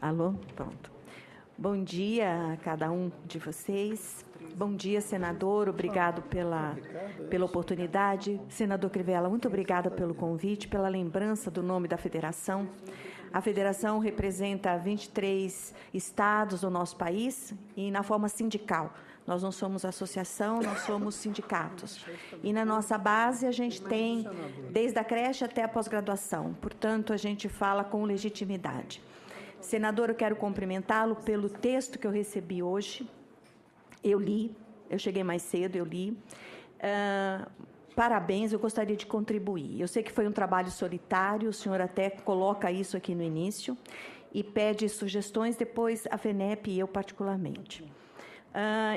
Alô? Pronto. Bom dia a cada um de vocês. Bom dia, senador. Obrigado pela oportunidade. Senador Crivella, muito obrigada pelo convite, pela lembrança do nome da federação. A federação representa 23 estados do nosso país e na forma sindical. Nós não somos associação, nós somos sindicatos. E na nossa base a gente tem desde a creche até a pós-graduação. Portanto, a gente fala com legitimidade. Senador, eu quero cumprimentá-lo pelo texto que eu recebi hoje. Eu li, eu cheguei mais cedo, eu li. Parabéns, eu gostaria de contribuir. Eu sei que foi um trabalho solitário, o senhor até coloca isso aqui no início e pede sugestões, depois a FENEP e eu particularmente.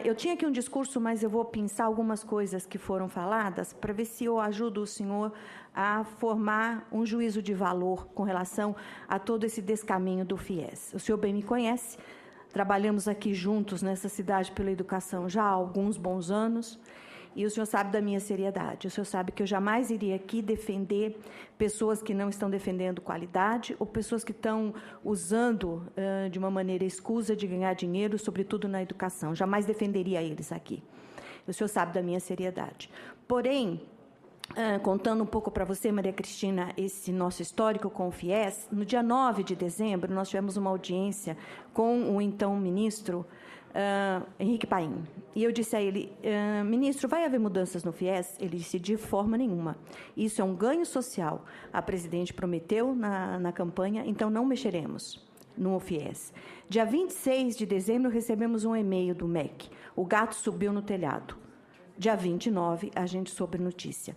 Eu tinha aqui um discurso, mas eu vou pensar algumas coisas que foram faladas para ver se eu ajudo o senhor a formar um juízo de valor com relação a todo esse descaminho do FIES. O senhor bem me conhece, trabalhamos aqui juntos nessa cidade pela educação já há alguns bons anos, e o senhor sabe da minha seriedade. O senhor sabe que eu jamais iria aqui defender pessoas que não estão defendendo qualidade ou pessoas que estão usando de uma maneira escusa de ganhar dinheiro, sobretudo na educação. Jamais defenderia eles aqui. O senhor sabe da minha seriedade. Porém, contando um pouco para você, Maria Cristina, esse nosso histórico com o FIES, no dia 9 de dezembro, nós tivemos uma audiência com o então ministro Henrique Paim. E eu disse a ele, ministro, vai haver mudanças no FIES? Ele disse, de forma nenhuma. Isso é um ganho social. A presidente prometeu na campanha, então não mexeremos no FIES. Dia 26 de dezembro, recebemos um e-mail do MEC. O gato subiu no telhado. Dia 29, a gente soube notícia.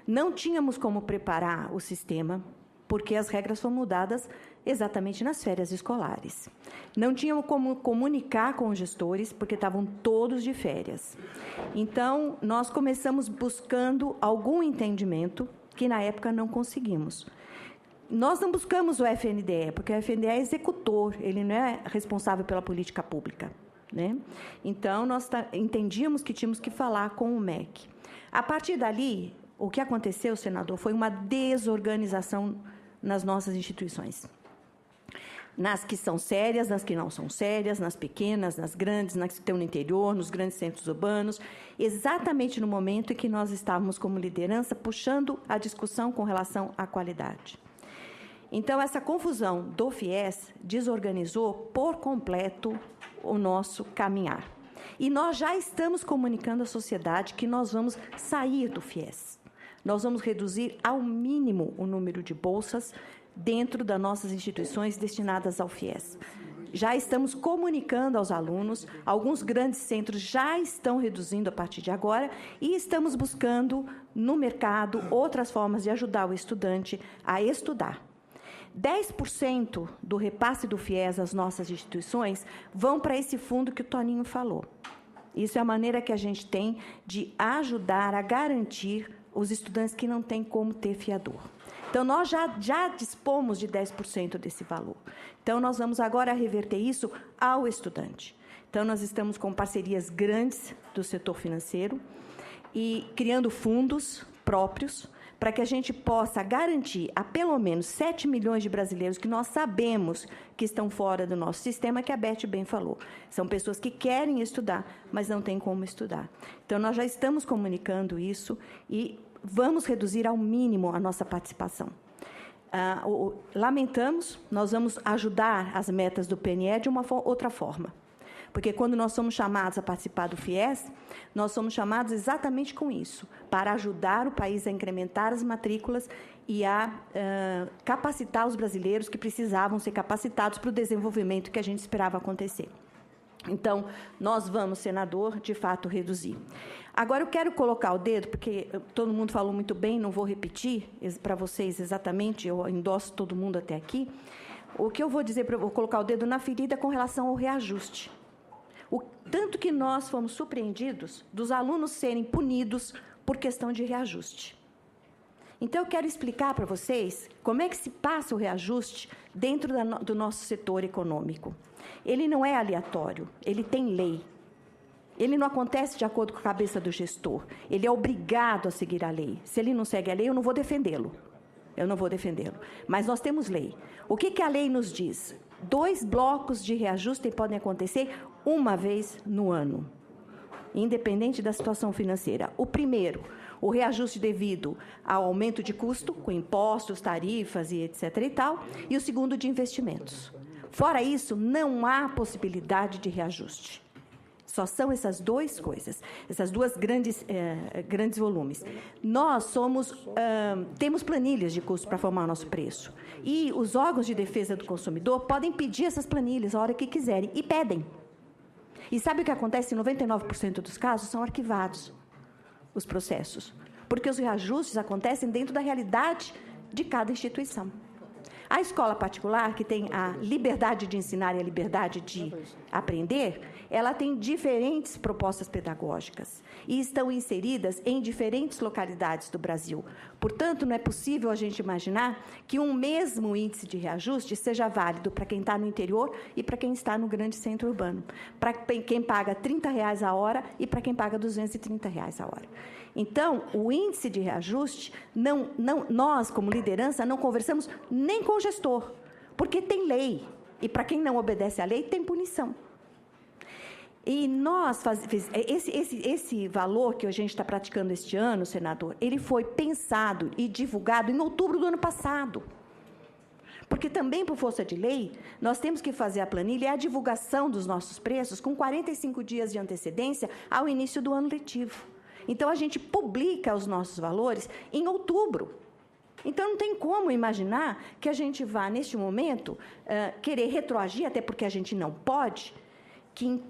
Não tínhamos como preparar o sistema, porque as regras foram mudadas exatamente nas férias escolares. Não tínhamos como comunicar com os gestores, porque estavam todos de férias. Então, nós começamos buscando algum entendimento, que na época não conseguimos. Nós não buscamos o FNDE, porque o FNDE é executor, ele não é responsável pela política pública, né? Então, nós entendíamos que tínhamos que falar com o MEC. A partir dali, o que aconteceu, senador, foi uma desorganização nas nossas instituições. Nas que são sérias, nas que não são sérias, nas pequenas, nas grandes, nas que estão no interior, nos grandes centros urbanos, exatamente no momento em que nós estávamos, como liderança, puxando a discussão com relação à qualidade. Então, essa confusão do FIES desorganizou por completo o nosso caminhar. E nós já estamos comunicando à sociedade que nós vamos sair do FIES. Nós vamos reduzir ao mínimo o número de bolsas dentro das nossas instituições destinadas ao FIES. Já estamos comunicando aos alunos, alguns grandes centros já estão reduzindo a partir de agora e estamos buscando no mercado outras formas de ajudar o estudante a estudar. 10% do repasse do FIES às nossas instituições vão para esse fundo que o Toninho falou. Isso é a maneira que a gente tem de ajudar a garantir os estudantes que não têm como ter fiador. Então, nós já dispomos de 10% desse valor. Então, nós vamos agora reverter isso ao estudante. Então, nós estamos com parcerias grandes do setor financeiro e criando fundos próprios para que a gente possa garantir a pelo menos 7 milhões de brasileiros que nós sabemos que estão fora do nosso sistema, que a Beth bem falou. São pessoas que querem estudar, mas não têm como estudar. Então, nós já estamos comunicando isso e vamos reduzir ao mínimo a nossa participação. Lamentamos, nós vamos ajudar as metas do PNE de uma outra forma. Porque quando nós somos chamados a participar do FIES, nós somos chamados exatamente com isso, para ajudar o país a incrementar as matrículas e a capacitar os brasileiros que precisavam ser capacitados para o desenvolvimento que a gente esperava acontecer. Então, nós vamos, senador, de fato, reduzir. Agora, eu quero colocar o dedo, porque todo mundo falou muito bem, não vou repetir para vocês exatamente, eu endosso todo mundo até aqui. O que eu vou dizer, vou colocar o dedo na ferida com relação ao reajuste. O tanto que nós fomos surpreendidos dos alunos serem punidos por questão de reajuste. Então, eu quero explicar para vocês como é que se passa o reajuste dentro do nosso setor econômico. Ele não é aleatório, ele tem lei. Ele não acontece de acordo com a cabeça do gestor. Ele é obrigado a seguir a lei. Se ele não segue a lei, eu não vou defendê-lo. Eu não vou defendê-lo. Mas nós temos lei. O que a lei nos diz? 2 blocos de reajuste podem acontecer uma vez no ano, independente da situação financeira. O primeiro, o reajuste devido ao aumento de custo, com impostos, tarifas e etc. e tal, e o segundo de investimentos. Fora isso, não há possibilidade de reajuste. Só são essas 2 coisas, essas 2 grandes volumes. Nós temos planilhas de custo para formar o nosso preço. E os órgãos de defesa do consumidor podem pedir essas planilhas a hora que quiserem, e pedem. E sabe o que acontece? Em 99% dos casos, são arquivados os processos, porque os reajustes acontecem dentro da realidade de cada instituição. A escola particular, que tem a liberdade de ensinar e a liberdade de aprender, ela tem diferentes propostas pedagógicas e estão inseridas em diferentes localidades do Brasil. Portanto, não é possível a gente imaginar que um mesmo índice de reajuste seja válido para quem está no interior e para quem está no grande centro urbano, para quem paga R$30 a hora e para quem paga R$230 a hora. Então, o índice de reajuste, nós, como liderança, não conversamos nem com o gestor, porque tem lei, e para quem não obedece à lei, tem punição. E nós, esse valor que a gente está praticando este ano, senador, ele foi pensado e divulgado em outubro do ano passado. Porque também, por força de lei, nós temos que fazer a planilha e a divulgação dos nossos preços com 45 dias de antecedência ao início do ano letivo. Então, a gente publica os nossos valores em outubro. Então, não tem como imaginar que a gente vá, neste momento, querer retroagir, até porque a gente não pode, que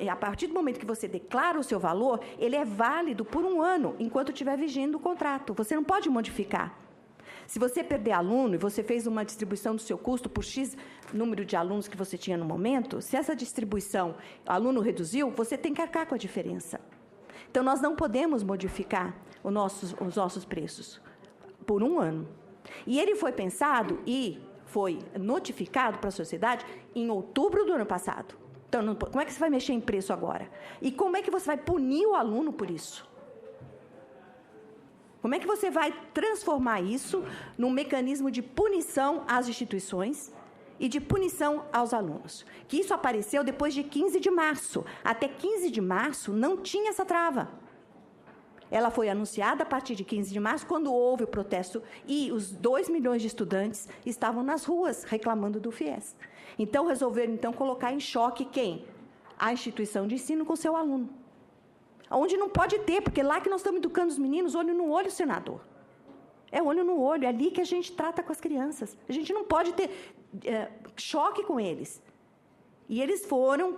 a partir do momento que você declara o seu valor, ele é válido por 1 ano, enquanto estiver vigendo o contrato. Você não pode modificar. Se você perder aluno e você fez uma distribuição do seu custo por X número de alunos que você tinha no momento, se essa distribuição, o aluno reduziu, você tem que arcar com a diferença. Então, nós não podemos modificar os nossos preços por 1 ano. E ele foi pensado e foi notificado para a sociedade em outubro do ano passado. Então, como é que você vai mexer em preço agora? E como é que você vai punir o aluno por isso? Como é que você vai transformar isso num mecanismo de punição às instituições e de punição aos alunos? Que isso apareceu depois de 15 de março. Até 15 de março não tinha essa trava. Ela foi anunciada a partir de 15 de março, quando houve o protesto, e os 2 milhões de estudantes estavam nas ruas reclamando do FIES. Então, resolveram, colocar em choque quem? A instituição de ensino com seu aluno. Onde não pode ter, porque lá que nós estamos educando os meninos, olho no olho, senador. É olho no olho, é ali que a gente trata com as crianças. A gente não pode ter choque com eles. E eles foram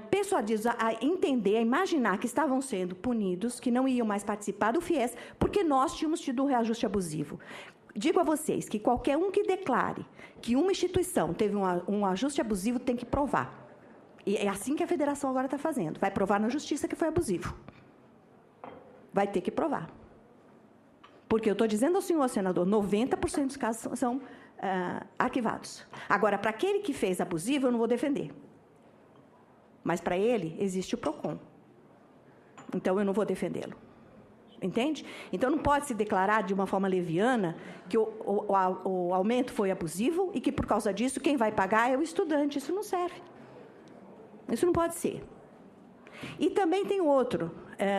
persuadidos a entender, a imaginar que estavam sendo punidos, que não iam mais participar do FIES, porque nós tínhamos tido um reajuste abusivo. Digo a vocês que qualquer um que declare que uma instituição teve um ajuste abusivo tem que provar. E é assim que a federação agora está fazendo. Vai provar na justiça que foi abusivo. Vai ter que provar. Porque eu estou dizendo ao senhor, senador, 90% dos casos são arquivados. Agora, para aquele que fez abusivo, eu não vou defender. Mas, para ele, existe o PROCON. Então, eu não vou defendê-lo. Entende? Então, não pode se declarar de uma forma leviana que o aumento foi abusivo e que, por causa disso, quem vai pagar é o estudante. Isso não serve. Isso não pode ser. E também tem outro.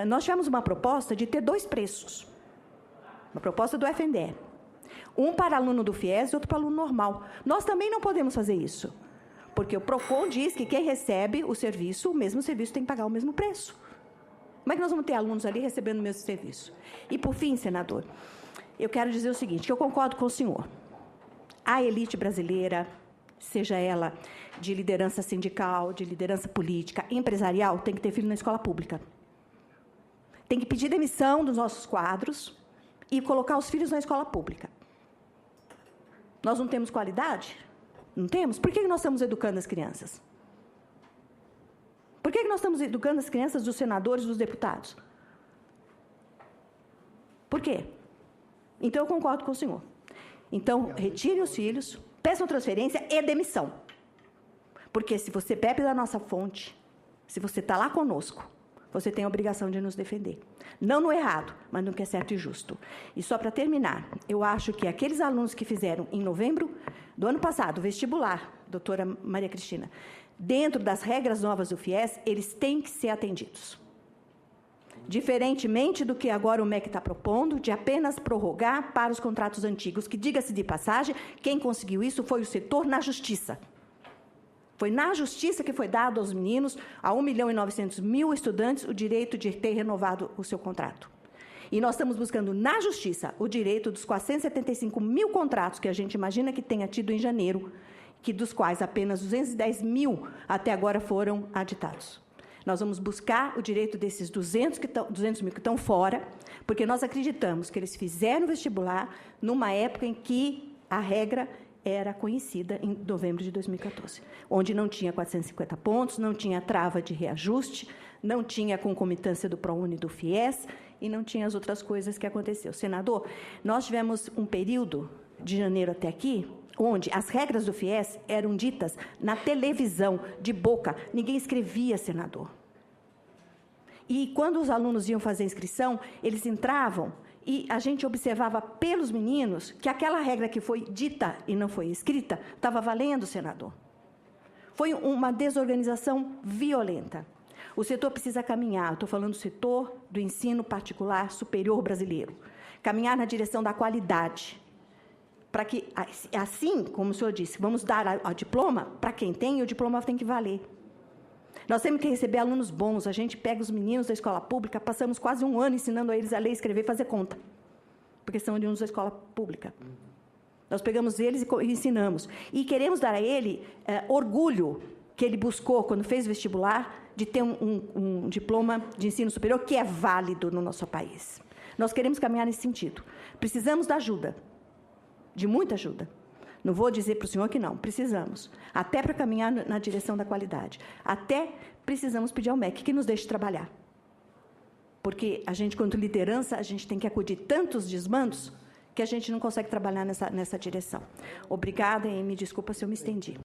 Nós tivemos uma proposta de ter 2 preços. Uma proposta do FNDE. Um para aluno do FIES e outro para aluno normal. Nós também não podemos fazer isso. Porque o PROCON diz que quem recebe o mesmo serviço tem que pagar o mesmo preço. Como é que nós vamos ter alunos ali recebendo o mesmo serviço? E, por fim, senador, eu quero dizer o seguinte, que eu concordo com o senhor. A elite brasileira, seja ela de liderança sindical, de liderança política, empresarial, tem que ter filho na escola pública. Tem que pedir demissão dos nossos quadros e colocar os filhos na escola pública. Nós não temos qualidade? Não temos? Por que nós estamos educando as crianças? Por que nós estamos educando as crianças dos senadores e dos deputados? Por quê? Então, eu concordo com o senhor. Então, retirem os filhos, peçam transferência e demissão. Porque se você bebe da nossa fonte, se você está lá conosco, você tem a obrigação de nos defender. Não no errado, mas no que é certo e justo. E só para terminar, eu acho que aqueles alunos que fizeram em novembro do ano passado, vestibular doutora Maria Cristina, dentro das regras novas do FIES, eles têm que ser atendidos. Diferentemente do que agora o MEC está propondo, de apenas prorrogar para os contratos antigos, que, diga-se de passagem, quem conseguiu isso foi o setor na Justiça. Foi na Justiça que foi dado aos meninos, a 1.900.000 estudantes, o direito de ter renovado o seu contrato. E nós estamos buscando na Justiça o direito dos 475.000 contratos que a gente imagina que tenha tido em janeiro, que dos quais apenas 210.000 até agora foram aditados. Nós vamos buscar o direito desses 200.000 que estão fora, porque nós acreditamos que eles fizeram vestibular numa época em que a regra era conhecida em novembro de 2014, onde não tinha 450 pontos, não tinha trava de reajuste, não tinha concomitância do ProUni e do FIES, e não tinha as outras coisas que aconteceu. Senador, nós tivemos um período, de janeiro até aqui, onde as regras do FIES eram ditas na televisão, de boca. Ninguém escrevia, senador. E quando os alunos iam fazer inscrição, eles entravam e a gente observava pelos meninos que aquela regra que foi dita e não foi escrita estava valendo, senador. Foi uma desorganização violenta. O setor precisa caminhar, estou falando do setor do ensino particular superior brasileiro, caminhar na direção da qualidade, para que, assim, como o senhor disse, vamos dar o diploma para quem tem, e o diploma tem que valer. Nós temos que receber alunos bons, a gente pega os meninos da escola pública, passamos quase um ano ensinando a eles a ler, escrever e fazer conta, porque são alunos da escola pública. Nós pegamos eles e ensinamos. E queremos dar a ele orgulho que ele buscou, quando fez vestibular, de ter um diploma de ensino superior que é válido no nosso país. Nós queremos caminhar nesse sentido. Precisamos da ajuda, de muita ajuda. Não vou dizer para o senhor que não, precisamos. Até para caminhar na direção da qualidade. Até precisamos pedir ao MEC que nos deixe trabalhar. Porque a gente, quanto liderança, a gente tem que acudir tantos desmandos que a gente não consegue trabalhar nessa direção. Obrigada e me desculpa se eu me estendi.